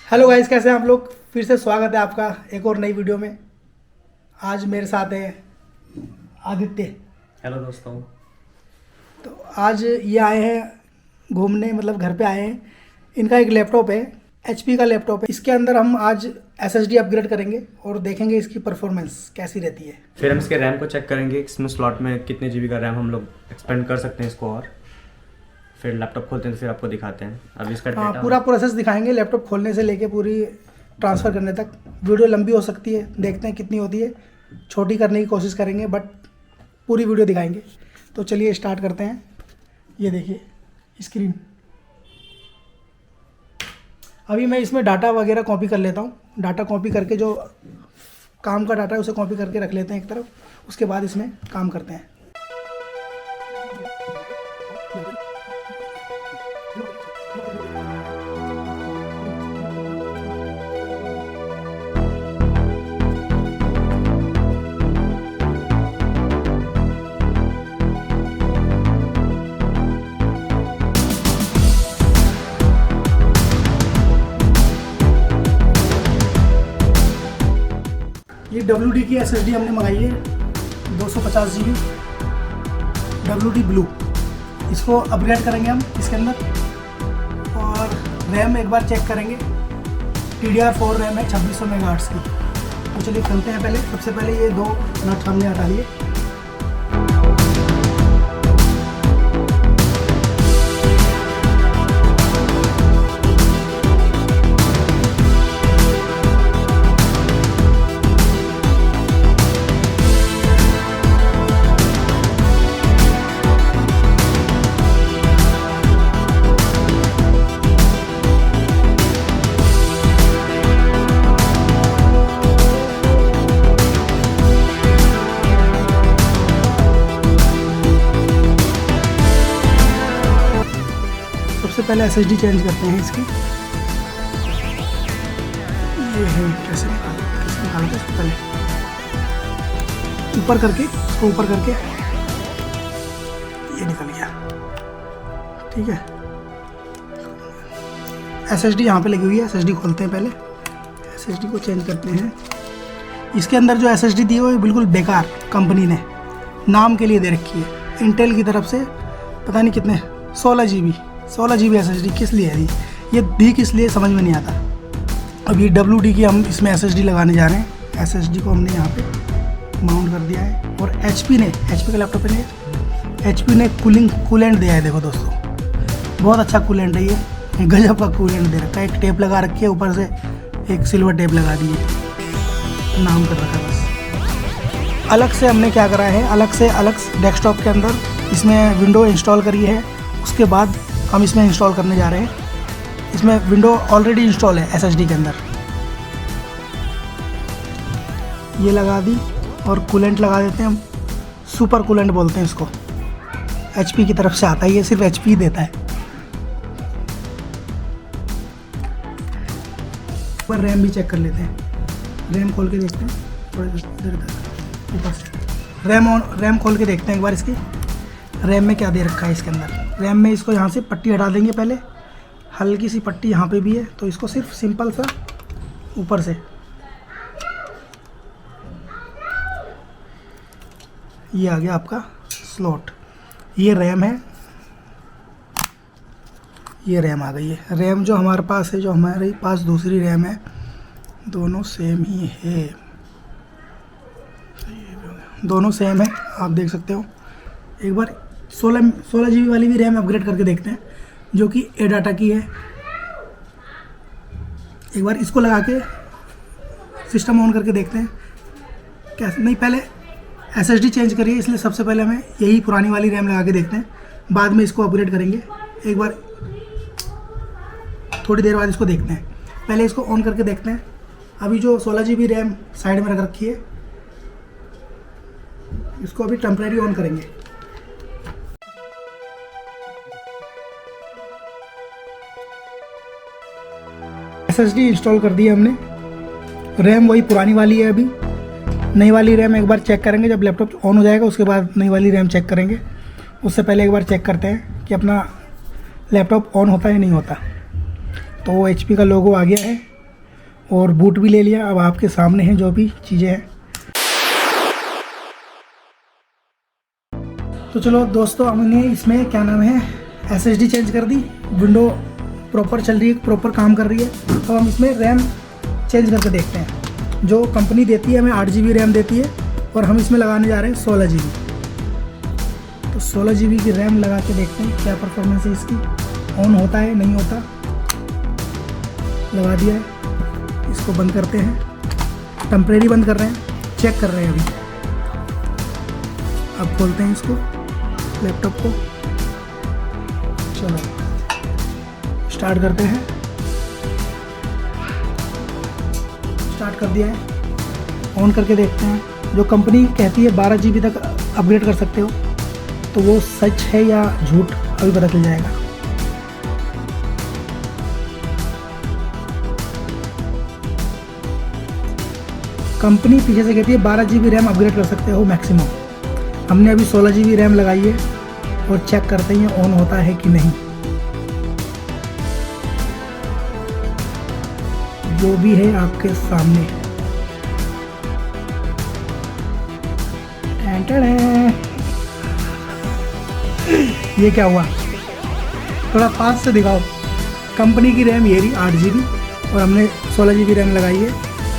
Hello guys, कैसे हैं आप लोग। फिर से स्वागत है आपका एक और नई वीडियो में। आज मेरे साथ है आदित्य। हेलो दोस्तों। तो आज ये आए हैं घूमने, मतलब घर पे आए हैं। इनका एक लैपटॉप है, HP का लैपटॉप है। इसके अंदर हम आज SSD अपग्रेड करेंगे और देखेंगे इसकी परफॉर्मेंस कैसी रहती है। फिर हम इसके रैम को चेक करेंगे, इसमें स्लॉट में कितने GB का रैम हम लोग एक्सपेंड कर सकते हैं इसको। और फिर लैपटॉप खोलते हैं तो फिर आपको दिखाते हैं। अभी इसका हाँ, डेटा पूरा प्रोसेस दिखाएंगे, लैपटॉप खोलने से लेके पूरी ट्रांसफ़र करने तक। वीडियो लंबी हो सकती है, देखते हैं कितनी होती है। छोटी करने की कोशिश करेंगे बट पूरी वीडियो दिखाएंगे। तो चलिए स्टार्ट करते हैं। ये देखिए स्क्रीन। अभी मैं इसमें डाटा वगैरह कॉपी कर लेता हूँ। डाटा कॉपी करके जो काम का डाटा है उसे कॉपी करके रख लेते हैं एक तरफ, उसके बाद इसमें काम करते हैं। ये WD की SSD हमने मंगाई है, 250 GB WD ब्लू। इसको अपग्रेड करेंगे हम इसके अंदर। और रैम एक बार चेक करेंगे। DDR4 रैम है 2600 मेगाहर्ट्ज़ की। तो चलिए खोलते हैं। पहले सबसे पहले ये दो नट हमने हटा लिए। सबसे पहले SSD चेंज करते हैं इसकी। ये है, कैसे निकालते हैं पहले ऊपर करके, इसको ऊपर करके ये निकल गया। ठीक है, SSD यहाँ पे लगी हुई है। SSD खोलते हैं पहले, SSD को चेंज करते हैं। इसके अंदर जो SSD दी है वो बिल्कुल बेकार कंपनी ने नाम के लिए दे रखी है। इंटेल की तरफ से पता नहीं कितने 16 GB SSD किस लिए है ये दी किस लिए समझ में नहीं आता। अब ये WD की हम इसमें SSD लगाने जा रहे हैं। SSD को हमने यहाँ पे माउंट कर दिया है। और HP का लैपटॉप है, HP ने कूलेंट दिया है। देखो दोस्तों, बहुत अच्छा कूलेंट है ये, गजब का कूलेंट दे रखा है। एक टेप लगा रखी है, ऊपर से एक सिल्वर टेप लगा दी है, नाम कर रखा है बस। अलग से हमने क्या करा है, अलग डेस्कटॉप के अंदर इसमें विंडो इंस्टॉल करी है। उसके बाद हम इसमें इंस्टॉल करने जा रहे हैं। इसमें विंडो ऑलरेडी इंस्टॉल है SSD के अंदर। ये लगा दी और कूलेंट लगा देते हैं हम। सुपर कूलेंट बोलते हैं इसको, HP की तरफ से आता है। ये सिर्फ HP ही देता है। पर रैम भी चेक कर लेते हैं। रैम खोल के देखते हैं, थोड़ा इधर ऊपर से रैम खोल के देखते हैं एक बार। इसकी रैम में क्या दे रखा है इसके अंदर। रैम में इसको यहाँ से पट्टी हटा देंगे पहले। हल्की सी पट्टी यहाँ पे भी है, तो इसको सिर्फ सिंपल सा ऊपर से ये आ गया आपका स्लॉट। ये रैम है, ये रैम आ गई है। रैम जो हमारे पास है, जो हमारे पास दूसरी रैम है, दोनों सेम ही है। दोनों सेम है, आप देख सकते हो। एक बार 16 GB वाली भी रैम अपग्रेड करके देखते हैं, जो कि एडाटा की है। एक बार इसको लगा के सिस्टम ऑन करके देखते हैं कैसे। नहीं, पहले SSD चेंज करिए, इसलिए सबसे पहले हमें यही पुरानी वाली रैम लगा के देखते हैं, बाद में इसको अपग्रेड करेंगे। एक बार थोड़ी देर बाद इसको देखते हैं। पहले इसको ऑन करके देखते हैं। अभी जो 16 GB रैम साइड में रख रखी है, इसको अभी टेम्परेरी ऑन करेंगे। SSD इंस्टॉल कर दी है हमने। रैम वही पुरानी वाली है। अभी नई वाली रैम एक बार चेक करेंगे जब लैपटॉप ऑन हो जाएगा, उसके बाद नई वाली रैम चेक करेंगे। उससे पहले एक बार चेक करते हैं कि अपना लैपटॉप ऑन होता है या नहीं होता। तो HP का लोगो आ गया है और बूट भी ले लिया। अब आपके सामने हैं जो भी चीज़ें हैं। तो चलो दोस्तों, हमने इसमें क्या नाम है SSD चेंज कर दी। विंडो प्रॉपर चल रही है, प्रॉपर काम कर रही है। अब हम इसमें रैम चेंज करके देखते हैं। जो कंपनी देती है हमें 8 GB रैम देती है और हम इसमें लगाने जा रहे हैं 16 GB। तो 16 GB की रैम लगा के देखते हैं क्या परफॉर्मेंस है इसकी, ऑन होता है नहीं होता। लगा दिया है, इसको बंद करते हैं, टेम्परेरी बंद कर रहे हैं, चेक कर रहे हैं अभी। अब खोलते हैं इसको, लैपटॉप को। चलो स्टार्ट करते हैं। स्टार्ट कर दिया है, ऑन करके देखते हैं। जो कंपनी कहती है 12 GB तक अपग्रेड कर सकते हो, तो वो सच है या झूठ अभी पता चल जाएगा। कंपनी पीछे से कहती है 12 GB रैम अपग्रेड कर सकते हो मैक्सिमम। हमने अभी 16 GB रैम लगाई है और चेक करते हैं ऑन होता है कि नहीं। जो भी है आपके सामने। ये क्या हुआ, थोड़ा पास से दिखाओ। कंपनी की रैम ये रही 8 GB और हमने 16 GB रैम लगाई है।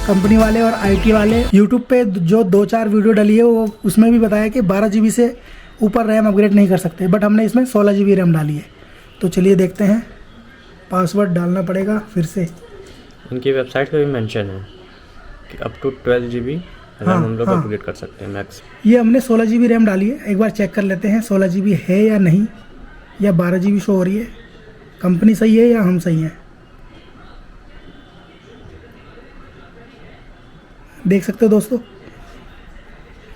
कंपनी वाले और IT वाले YouTube पे जो 2-4 वीडियो डली है वो उसमें भी बताया कि 12 GB से ऊपर रैम अपग्रेड नहीं कर सकते, बट हमने इसमें 16 GB रैम डाली है। तो चलिए देखते हैं, पासवर्ड डालना पड़ेगा फिर से। उनकी वेबसाइट पे भी मेंशन है कि अप टू 12 GB रैम हम लोग अपग्रेड कर सकते हैं मैक्स। ये हमने 16 GB रैम डाली है, एक बार चेक कर लेते हैं 16 GB है या नहीं, या 12 GB शो हो रही है। कंपनी सही है या हम सही हैं, देख सकते हो दोस्तों।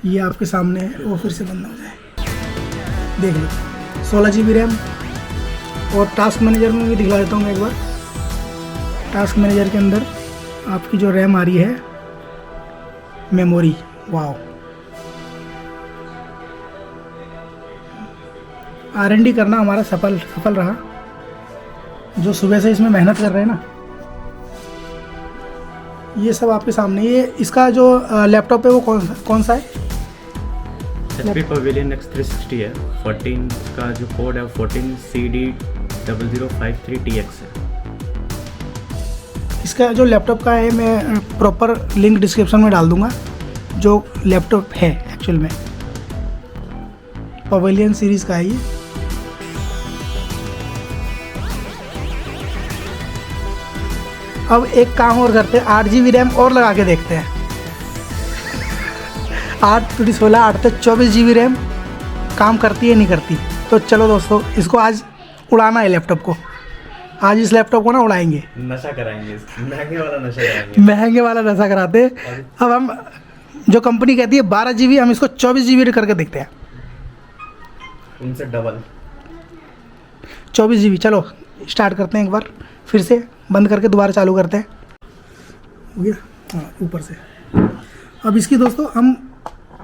ये आपके सामने है, वो फिर से बंद हो जाए, देख लो 16 GB रैम। और टास्क मैनेजर में भी दिखला देता हूँ मैं एक बार। टास्क मैनेजर के अंदर आपकी जो रैम आ रही है मेमोरी, वाओ। R&D करना हमारा सफल रहा। जो सुबह से इसमें मेहनत कर रहे हैं ना, ये सब आपके सामने। ये इसका जो लैपटॉप है वो कौन सा है? HP Pavilion X360 है। 14 का जो कोड है 14CD0053TX है। इसका जो लैपटॉप का है मैं प्रॉपर लिंक डिस्क्रिप्शन में डाल दूंगा, जो लैपटॉप है एक्चुअल में। पवेलियन सीरीज़ का है ये। अब एक काम और करते हैं, 8 GB रैम और लगा के देखते हैं। 8 × 16 8 तक 24 GB रैम काम करती है नहीं करती। तो चलो दोस्तों, इसको आज उड़ाना है लैपटॉप को। आज इस लैपटॉप को ना उड़ाएंगे, नशा कराएंगे, महंगे वाला नशा कराएंगे। महंगे वाला नशा कराते। अब हम जो कंपनी कहती है 12 GB, हम इसको 24 GB करके देखते हैं। उनसे डबल 24 GB। चलो स्टार्ट करते हैं एक बार, फिर से बंद करके दोबारा चालू करते हैं। हो गया, हाँ ऊपर से। अब इसकी दोस्तों हम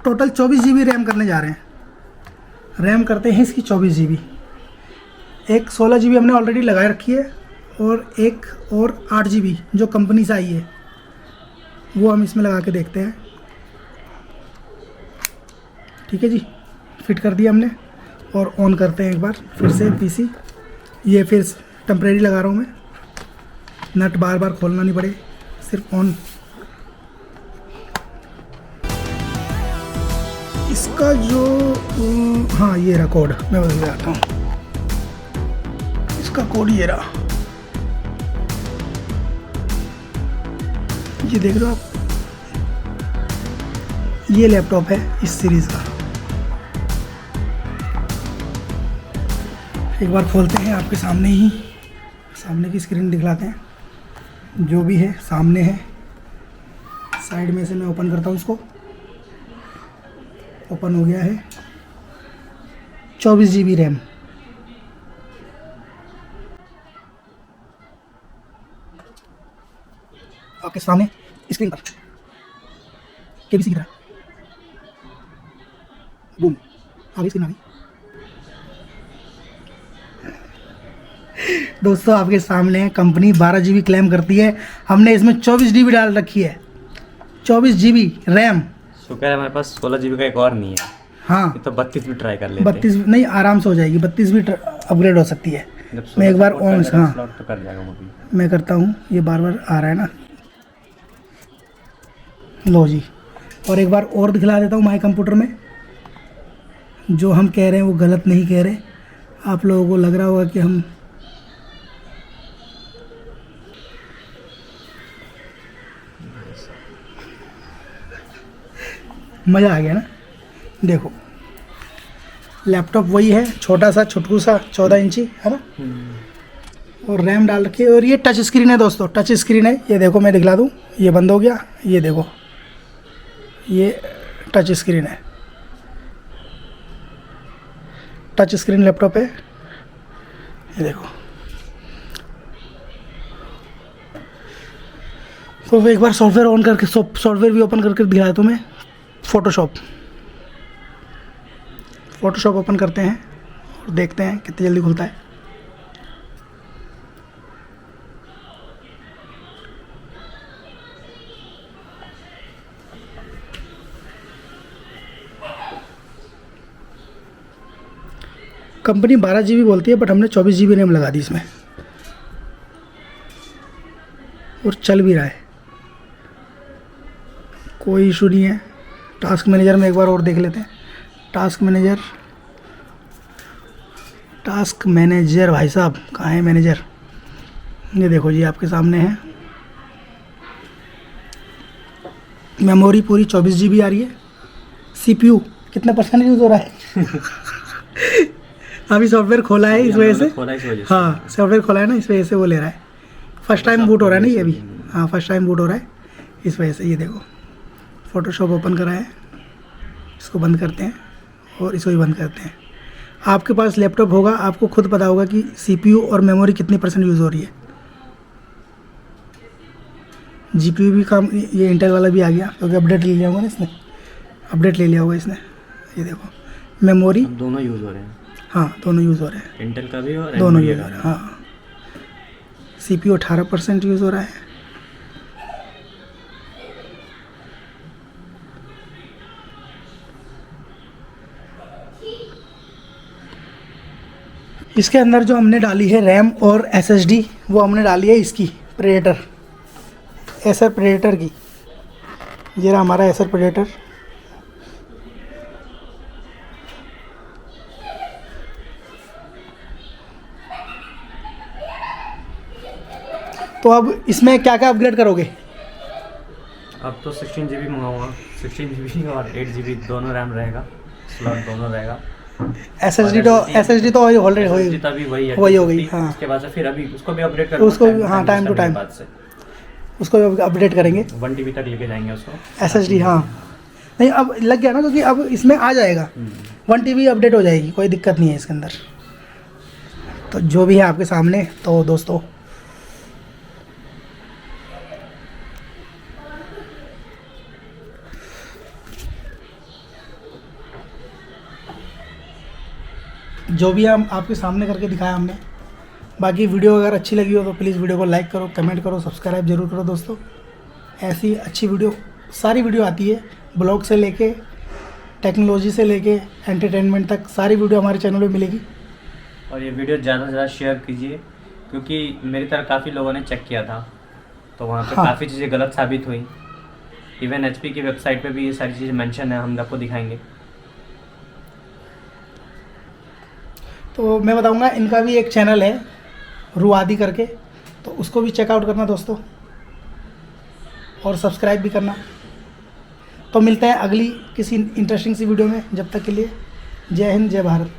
टोटल 24 GB रैम करने जा रहे हैं। रैम करते हैं इसकी 24 GB। एक 16 GB हमने ऑलरेडी लगा रखी है और एक और 8 GB जो कंपनी से आई है वो हम इसमें लगा के देखते हैं। ठीक है जी, फिट कर दिया हमने और ऑन करते हैं एक बार फिर से PC। ये फिर टेम्परेरी लगा रहा हूँ मैं, नट बार बार खोलना नहीं पड़े, सिर्फ ऑन। इसका जो हाँ ये रहा कोड, मैं बदल जाता हूँ। इसका कोड ये रहा, ये देख रहे हो आप, ये लैपटॉप है इस सीरीज़ का। एक बार खोलते हैं, आपके सामने ही, सामने की स्क्रीन दिखलाते हैं। जो भी है सामने है। साइड में से मैं ओपन करता हूँ इसको। ओपन हो गया है। 24 GB रैम। आपके सामने स्क्रीन पर KBC गिरा, बूम, आगे स्क्रीन आ गई। दोस्तों आपके सामने है, कंपनी 12 GB क्लेम करती है, हमने इसमें 24 GB डाल रखी है, 24 GB रैम। शुक्र है हमारे पास 16 GB का एक और नहीं है, हाँ ये तो 32 भी ट्राई कर लेते 32 नहीं आराम से हो जाएगी, 32 भी अपग्रेड हो सकती है। जब मैं एक बार 16 ऑन, support कर हाँ slot तो कर जाएगा वो भी। मैं करता हूँ, ये बार बार आ रहा है ना, लो जी। और एक बार और दिखला देता हूँ माई कंप्यूटर में, जो हम कह रहे हैं वो गलत नहीं कह रहे। आप लोगों को लग रहा होगा कि हम मज़ा आ गया ना। देखो लैपटॉप वही है, छोटा सा छुटकू सा 14 इंची है ना, और रैम डाल रखी है। और ये टच स्क्रीन है दोस्तों, टच स्क्रीन है। ये देखो मैं दिखला दूँ, ये बंद हो गया, ये देखो ये टच स्क्रीन है, टच स्क्रीन लैपटॉप है। ये देखो, तो एक बार सॉफ्टवेयर ऑन करके सॉफ्टवेयर भी ओपन करके दिखाया तुम्हें। फोटोशॉप ओपन करते हैं और देखते हैं कितनी जल्दी खुलता है। कंपनी 12 GB बोलती है, बट हमने 24 GB रैम लगा दी इसमें, और चल भी रहा है, कोई इशू नहीं है। टास्क मैनेजर में एक बार और देख लेते हैं। टास्क मैनेजर भाई साहब कहाँ है मैनेजर? ये देखो जी आपके सामने है। मेमोरी पूरी 24 GB आ रही है। CPU कितना % यूज़ हो रहा है? अभी सॉफ्टवेयर खोला है इस वजह से, हाँ सॉफ्टवेयर खोला है ना, इस वजह से वो ले रहा है। फर्स्ट टाइम बूट हो रहा है ना ये अभी, हाँ फर्स्ट टाइम बूट हो रहा है इस वजह से। ये देखो फोटोशॉप ओपन करा है, इसको बंद करते हैं और इसको भी बंद करते हैं। आपके पास लैपटॉप होगा, आपको खुद पता होगा कि CPU और मेमोरी कितनी % यूज़ हो रही है। GPU भी काम, ये इंटेल वाला भी आ गया क्योंकि अपडेट ले लिया होगा ना इसने, अपडेट ले लिया होगा इसने। ये देखो मेमोरी दोनों यूज़ हो रहे हैं, हाँ दोनों यूज़ हो रहे हैं, इंटेल का भी और दोनों NVIDIA यूज़ हो रहे हैं। हाँ CPU 18% यूज़ हो रहा है। इसके अंदर जो हमने डाली है रैम और SSD, वो हमने डाली है इसकी प्रेडेटर, एसर प्रेडेटर की। ये रहा हमारा एसर प्रेडेटर। तो अब इसमें क्या क्या अपग्रेड करोगे? अब तो 16 GB मंगाऊंगा, 16 GB और 8 GB दोनों रैम रहेगा, स्लॉट दोनों रहेगा। SSD तो ऑलरेडी तभी वही है, वही हो गई। हाँ उसके बाद से फिर अभी उसको भी अपडेट करूंगा, उसको हाँ टाइम टू टाइम उसको भी अपडेट करेंगे, 1 TB तक लेके जाएंगे उसको SSD। हाँ नहीं अब लग गया ना, क्योंकि अब इसमें आ जाएगा 1 TB अपडेट हो जाएगी, कोई दिक्कत नहीं है इसके अंदर। तो जो भी है आपके सामने। तो दोस्तों जो भी हम आपके सामने करके दिखाया हमने। बाकी वीडियो अगर अच्छी लगी हो तो प्लीज़ वीडियो को लाइक करो, कमेंट करो, सब्सक्राइब जरूर करो दोस्तों। ऐसी अच्छी वीडियो, सारी वीडियो आती है, ब्लॉग से लेके टेक्नोलॉजी से लेके एंटरटेनमेंट तक सारी वीडियो हमारे चैनल पे मिलेगी। और ये वीडियो ज़्यादा से ज़्यादा शेयर कीजिए, क्योंकि मेरी तरह काफ़ी लोगों ने चेक किया था तो वहाँ पे हाँ। काफ़ी चीज़ें गलत साबित हुई। इवन HP की वेबसाइट पे भी ये सारी चीज़ें मेंशन है, हम आपको दिखाएंगे। तो मैं बताऊंगा इनका भी एक चैनल है रुआदी करके, तो उसको भी चेकआउट करना दोस्तों, और सब्सक्राइब भी करना। तो मिलते हैं अगली किसी इंटरेस्टिंग सी वीडियो में, जब तक के लिए जय हिंद जय भारत।